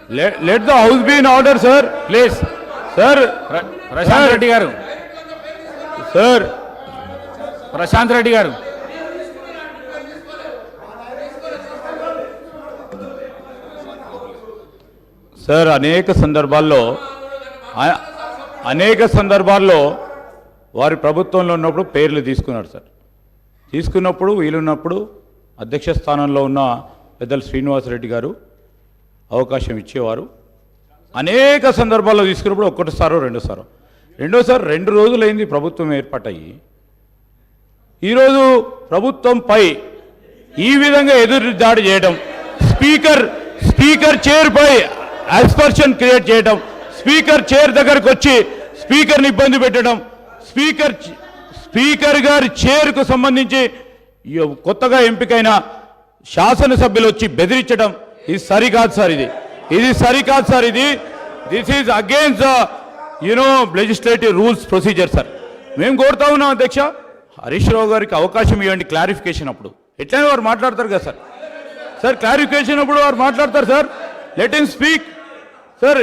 let the house be in order, sir. Please. Sir. Prashanth Reddy గారు. Sir. Prashanth Reddy గారు. Sir అనేక సందర్భాల్లో వారి ప్రభుత్వంలో ఉన్నప్పుడు పేర్లు తీసుకున్నారు సార్. తీసుకున్నప్పుడు వీలున్నప్పుడు అధ్యక్ష స్థానంలో ఉన్న పెద్దలు శ్రీనివాసరెడ్డి గారు అవకాశం ఇచ్చేవారు. అనేక సందర్భాల్లో తీసుకున్నప్పుడు ఒకటిసారో రెండోసారి 2 రోజులైంది ప్రభుత్వం ఏర్పాటయ్యి. ఈరోజు ప్రభుత్వంపై ఈ విధంగా ఎదురు దాడి చేయడం, స్పీకర్ చైర్పై అస్పర్షన్ క్రియేట్ చేయడం, స్పీకర్ చైర్ దగ్గరకు వచ్చి స్పీకర్ని ఇబ్బంది పెట్టడం, స్పీకర్ గారి చైర్కు సంబంధించి కొత్తగా ఎంపికైన శాసనసభ్యులు వచ్చి బెదిరించడం ఇది సరికాదు సార్. ఇది సరికాదు sir. This is against legislative rules procedure sir. మేము కోరుతా ఉన్నాం అధ్యక్ష, హరీష్ రావు గారికి అవకాశం ఇవ్వండి క్లారిఫికేషన్ అప్పుడు. ఎట్లయినా వారు మాట్లాడతారు కదా సార్. క్లారిఫికేషన్ అప్పుడు వారు మాట్లాడతారు sir. Let him speak sir.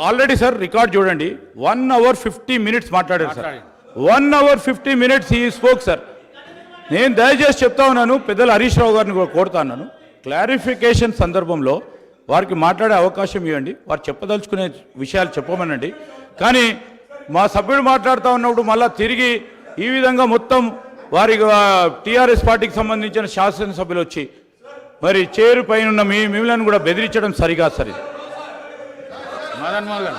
Already sir record చూడండి, 1 hour 50 minutes మాట్లాడారు sir. 1 hour 50 minutes he spoke sir. నేను దయచేసి చెప్తా ఉన్నాను, పెద్దలు హరీష్ రావు గారిని కూడా కోరుతా ఉన్నాను, క్లారిఫికేషన్ సందర్భంలో వారికి మాట్లాడే అవకాశం ఇవ్వండి. వారు చెప్పదలుచుకునే విషయాలు చెప్పమనండి. కానీ మా సభ్యుడు మాట్లాడుతూ ఉన్నప్పుడు మళ్ళీ తిరిగి ఈ విధంగా మొత్తం వారి టీఆర్ఎస్ పార్టీకి సంబంధించిన శాసనసభ్యులు వచ్చి మరి చైర్ పైన ఉన్న మిమ్మల్ని కూడా బెదిరించడం సరిగా సార్. ఇది మదన్ మోహన్ గారు.